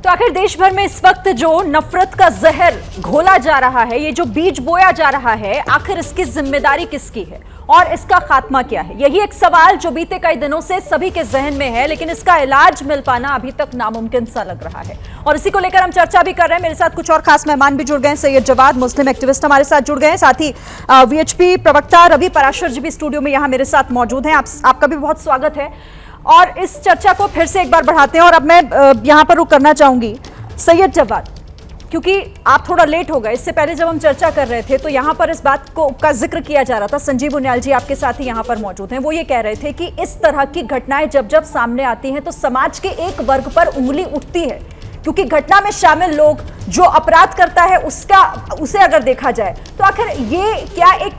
तो आखिर देश भर में इस वक्त जो नफरत का जहर घोला जा रहा है, ये जो बीज बोया जा रहा है, आखिर इसकी जिम्मेदारी किसकी है और इसका खात्मा क्या है? यही एक सवाल जो बीते कई दिनों से सभी के जहन में है, लेकिन इसका इलाज मिल पाना अभी तक नामुमकिन सा लग रहा है। और इसी को लेकर हम चर्चा भी कर रहे हैं। मेरे साथ कुछ और खास मेहमान भी जुड़ गए हैं। सैयद जवाद, मुस्लिम एक्टिविस्ट, हमारे साथ जुड़ गए हैं। साथ ही वीएचपी प्रवक्ता रवि पराशर जी भी स्टूडियो में यहाँ मेरे साथ मौजूद हैं। आपका भी बहुत स्वागत है। और इस चर्चा को फिर से एक बार बढ़ाते हैं और अब मैं यहाँ पर रुक करना चाहूंगी सैयद जवाद, क्योंकि आप थोड़ा लेट हो गए। इससे पहले जब हम चर्चा कर रहे थे तो यहाँ पर इस बात का जिक्र किया जा रहा था। संजीव उनियाल जी आपके साथ ही यहाँ पर मौजूद हैं। वो ये कह रहे थे कि इस तरह की घटनाएं जब जब सामने आती हैं तो समाज के एक वर्ग पर उंगली उठती है, क्योंकि घटना में शामिल लोग जो अपराध करता है उसे अगर देखा जाए तो आखिर ये क्या एक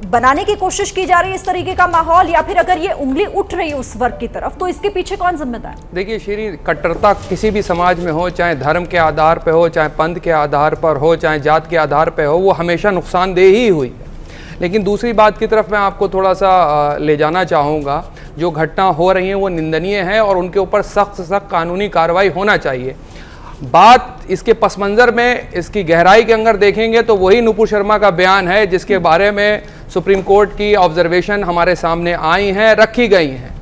बनाने की कोशिश की जा रही है इस तरीके का माहौल, या फिर अगर ये उंगली उठ रही है उस वर्ग की तरफ तो इसके पीछे कौन जिम्मेदार? देखिए श्री, कट्टरता किसी भी समाज में हो, चाहे धर्म के आधार पर हो, चाहे पंथ के आधार पर हो, चाहे जात के आधार पर हो, वो हमेशा नुकसानदेह ही हुई है। लेकिन दूसरी बात की तरफ मैं आपको थोड़ा सा ले जाना चाहूँगा। जो घटना हो रही है वो निंदनीय है और उनके ऊपर सख्त से सख्त कानूनी कार्रवाई होना चाहिए। बात इसके पस मंज़र में, इसकी गहराई के अंदर देखेंगे तो वही नुपुर शर्मा का बयान है जिसके बारे में सुप्रीम कोर्ट की ऑब्जर्वेशन हमारे सामने आई हैं, रखी गई हैं।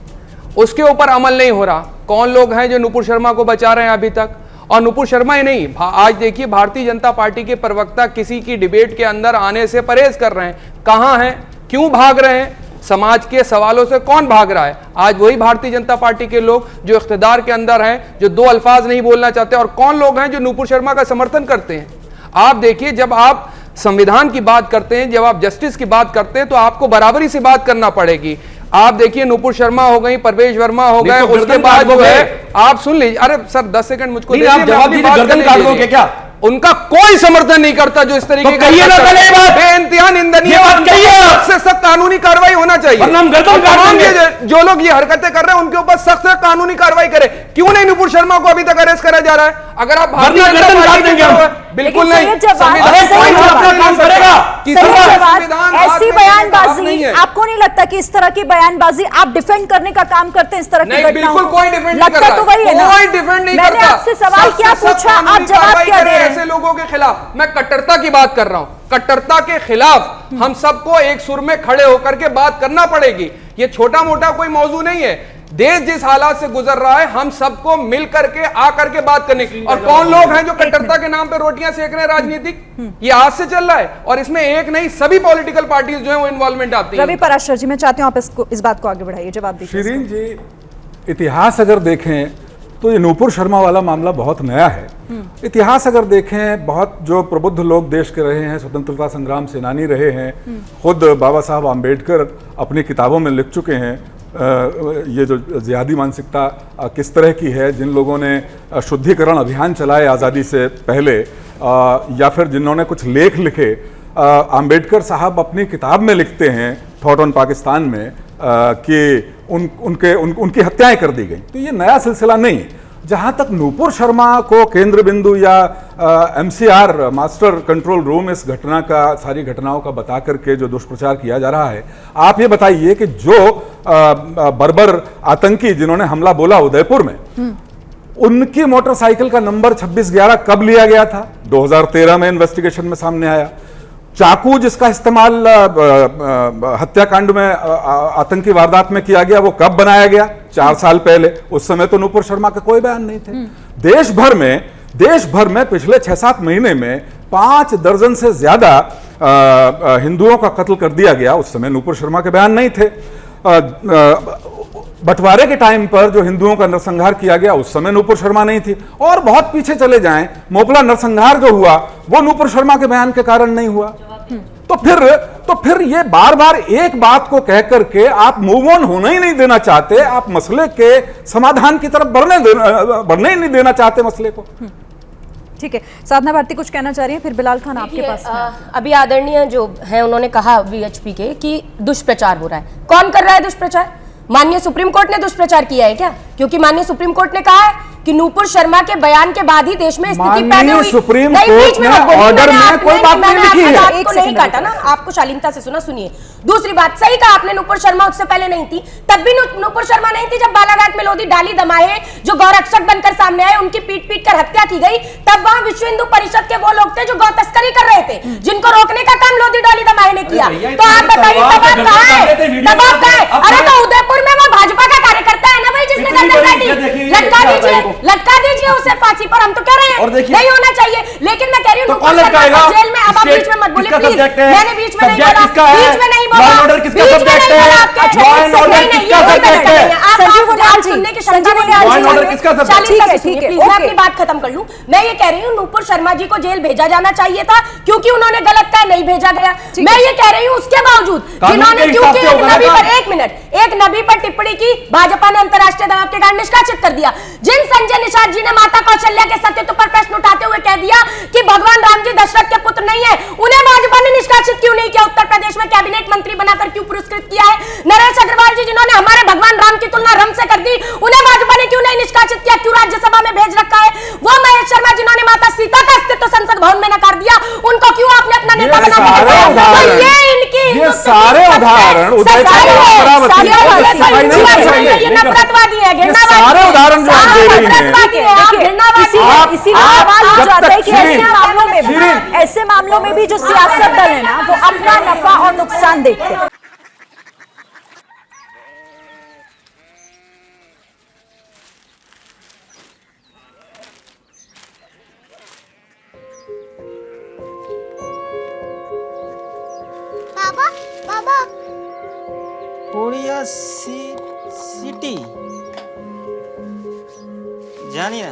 उसके ऊपर अमल नहीं हो रहा। कौन लोग हैं जो नुपुर शर्मा को बचा रहे हैं अभी तक? और नुपुर शर्मा ही नहीं, आज देखिए भारतीय जनता पार्टी के प्रवक्ता किसी की डिबेट के अंदर आने से परहेज कर रहे हैं। कहाँ हैं? क्यों भाग रहे हैं? समाज के सवालों से कौन भाग रहा है? आज वही भारतीय जनता पार्टी के लोग जो इख्तिदार के अंदर हैं, जो दो अल्फाज नहीं बोलना चाहते। और कौन लोग हैं जो नुपुर शर्मा का समर्थन करते हैं? आप देखिए, जब आप संविधान की बात करते हैं, जब आप जस्टिस की बात करते हैं तो आपको बराबरी से बात करना पड़ेगी। आप देखिए, नुपुर शर्मा हो गई, परवेश वर्मा हो गए, उसके बाद जो है आप सुन लीजिए। अरे सर 10 सेकंड मुझको दीजिए। क्या उनका कोई समर्थन नहीं करता जो इस तरीके का बेइंतहा निंदनीय सबसे सख्त कानूनी कार्रवाई होना चाहिए। जो लोग ये हरकतें कर रहे हैं उनके ऊपर सख्त से कानूनी कार्रवाई करें। क्यों नहीं नुपुर शर्मा को अभी तक अरेस्ट करा जा रहा है? अगर आप भारतीय जनता पार्टी के बिल्कुल नहीं, ऐसी बयानबाजी आपको नहीं लगता कि इस तरह की बयानबाजी आप डिफेंड करने का काम करते हैं? इस तरह की बिल्कुल कोई डिफेंड नहीं करता, तो वही है ना। कोई डिफेंड नहीं मैंने आपसे सवाल क्या पूछा, आप जवाब क्या दे रहे हैं? ऐसे लोगों के खिलाफ मैं कट्टरता की बात कर रहा हूं। कट्टरता के खिलाफ हम सबको एक सुर में खड़े होकर के बात करना पड़ेगी। ये छोटा मोटा कोई मौजू नहीं है। देश जिस हालात से गुजर रहा है, हम सबको मिल करके आकर के बात करने की। और कौन लोग हैं जो कट्टरता के नाम पे रोटियां सेक रहे हैं राजनीतिक? ये आज से चल रहा है और इसमें एक नहीं, सभी पॉलिटिकल पार्टीज जो है वो इन्वॉल्वमेंट आती है। रवि पराशर जी, मैं चाहती हूं आप इस बात को आगे बढ़ाइए, जवाब दीजिए। शिरीन जी, इतिहास अगर देखें तो ये नुपुर शर्मा वाला मामला बहुत नया है। इतिहास अगर देखें, बहुत जो प्रबुद्ध लोग देश के रहे हैं, स्वतंत्रता संग्राम सेनानी रहे हैं, खुद बाबा साहब आम्बेडकर अपनी किताबों में लिख चुके हैं ये जो जिहादी मानसिकता किस तरह की है। जिन लोगों ने शुद्धिकरण अभियान चलाए आज़ादी से पहले, या फिर जिन्होंने कुछ लेख लिखे, आम्बेडकर साहब अपनी किताब में लिखते हैं थॉट ऑन पाकिस्तान में कि उनकी हत्याएं कर दी गई। तो ये नया सिलसिला नहीं है। जहां तक नुपुर शर्मा को केंद्र बिंदु या एमसीआर मास्टर कंट्रोल रूम इस घटना का, सारी घटनाओं का बता करके जो दुष्प्रचार किया जा रहा है, आप ये बताइए कि जो बर्बर आतंकी जिन्होंने हमला बोला उदयपुर में, उनकी मोटरसाइकिल का नंबर 2611 कब लिया गया था? 2013 में इन्वेस्टिगेशन में सामने आया। चाकू जिसका इस्तेमाल हत्याकांड में, आतंकी वारदात में किया गया, वो कब बनाया गया? 4 साल पहले। उस समय तो नुपुर शर्मा के कोई बयान नहीं थे। देश भर में पिछले 6-7 महीने में 5 दर्जन से ज्यादा हिंदुओं का कत्ल कर दिया गया। उस समय नुपुर शर्मा के बयान नहीं थे। बंटवारे के टाइम पर जो हिंदुओं का नरसंहार किया गया, उस समय नुपुर शर्मा नहीं थी। और बहुत पीछे चले जाएं, मोपला नरसंहार जो हुआ वो नुपुर शर्मा के बयान के कारण नहीं हुआ। तो फिर ये बार बार एक बात को कह करके आप मूव ऑन होना ही नहीं देना चाहते, आप मसले के समाधान की तरफ बढ़ने ही नहीं देना चाहते मसले को। ठीक है, साधना भारती कुछ कहना चाह रही है, फिर बिलाल खान आपके पास। अभी आदरणीय जो है उन्होंने कहा वीएचपी के कि दुष्प्रचार हो रहा है। कौन कर रहा है दुष्प्रचार? माननीय सुप्रीम कोर्ट ने दुष्प्रचार किया है क्या? क्योंकि माननीय सुप्रीम कोर्ट ने कहा है कि नूपुर शर्मा के बयान के बाद ही देश में स्थिति पैदा हुई। सुप्रीम नहीं, कोर्ट बीच में ने मत बोलिए, ऑर्डर में कोई बात नहीं लिखी है। आपको नहीं काटा ना, आपको शालीनता से सुना, सुनिए। दूसरी बात, सही कहा आपने, नूपुर शर्मा उससे पहले नहीं थी, तब भी नूपुर शर्मा नहीं थी जब बालाघाट में लोधी डाली दमाए जो गौरक्षक बनकर सामने आए, उनकी पीट पीट कर हत्या की गई, तब वहां विश्व हिंदू परिषद के वो लोग थे जो गौ तस्करी कर रहे थे, जिनको रोकने का काम लोधी डाली दमाए ने किया। तो आप बताइए तब आप कहां है? तब आप कहां है? अरे तो उदयपुर में वो भाजपा का कार्यकर्ता है ना भाई, जिसने गर्दन काटी, लटका दीजिए उसे फांसी पर। हम तो कह रहे हैं नहीं होना चाहिए, लेकिन मैं कह रही हूँ जेल में। अब आप बीच में मत बोलिए प्लीज, मैंने बीच में नहीं बोला, बीच में नहीं बोला, बीच में नहीं बोला। मैं अपनी बात खत्म कर लूं। मैं ये कह रही हूँ नूपुर शर्मा जी को जेल भेजा जाना चाहिए था, क्योंकि उन्होंने गलत कहा, नहीं भेजा गया। मैं ये कह रही हूँ उसके बावजूद जिन्होंने, क्योंकि एक नबी पर टिप्पणी की, भाजपा ने अंतरराष्ट्रीय दबाव के कारण निष्कासित कर दिया। जिन संजय निषाद जी ने माता कौशल्या के सत्यत्व पर प्रश्न उठाते हुए कह दिया कि भगवान राम जी दशरथ के पुत्र नहीं है, उन्हें भाजपा ने निष्कासित क्यों नहीं किया? उत्तर प्रदेश में कैबिनेट मंत्री बनाकर क्यों पुरस्कृत किया है? नरेश अग्रवाल जी जिन्होंने हमारे भगवान राम की तुलना रम से कर दी, उन्हें भाजपा ने क्यों नहीं निष्कासित किया, क्यों राज्यसभा में भेज रखा है? वो महेश शर्मा जिन्होंने माता सीता का अस्तित्व संसद भवन में नकार दिया, उनको क्यों आपने अपना नेता बना दिया? ये सारे उदाहरण नफरतवादी है, सारे उदाहरण जो आप दे रही हैं, इसीलिए सवाल हो जाता है कि ऐसे मामलों में भी जो सियासत दल है ना, वो अपना नफा और नुकसान देखते हैं। बाबा बाबा कोरिया सिटी जानिए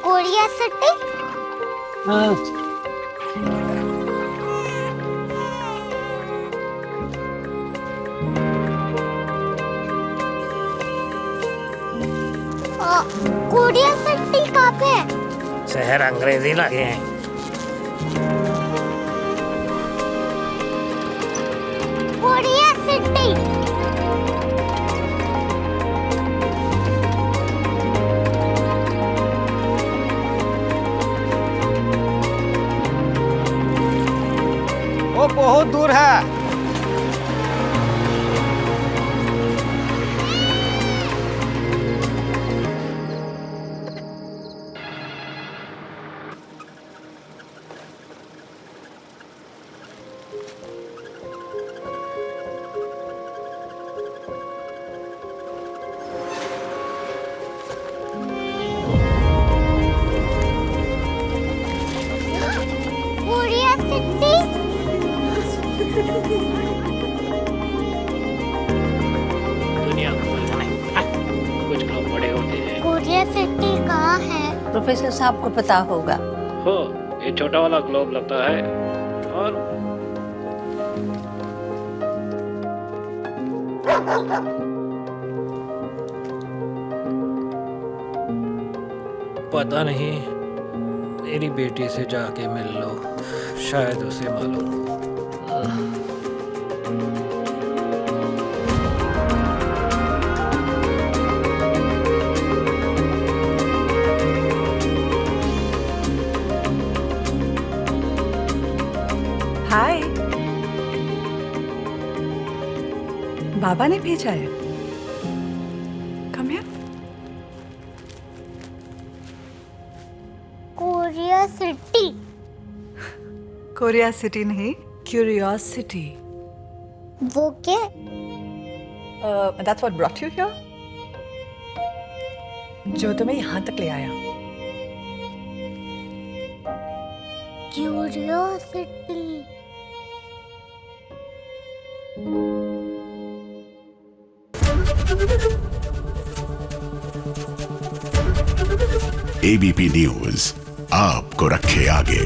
कोरिया सिटी। कोरिया सिटी कहाँ पे है? शहर अंग्रेजी लगे हैं। Korea city. वो बहुत दूर है। Korea city. दुनिया कुछ लोग बड़े होते हैं। कोरिया सिटी कहाँ है? प्रोफेसर साहब को पता होगा। हो, ये छोटा वाला ग्लोब लगता है और पता नहीं, मेरी बेटी से जाके मिल लो, शायद उसे मालूम हो। हाय, बाबा ने भेजा है। Come here. Korea city. Korea city नहीं, क्यूरियोसिटी। वो क्या? That's what brought you here. जो तुम्हें यहाँ तक ले आया। क्यूरियोसिटी। एबीपी न्यूज आपको रखे आगे।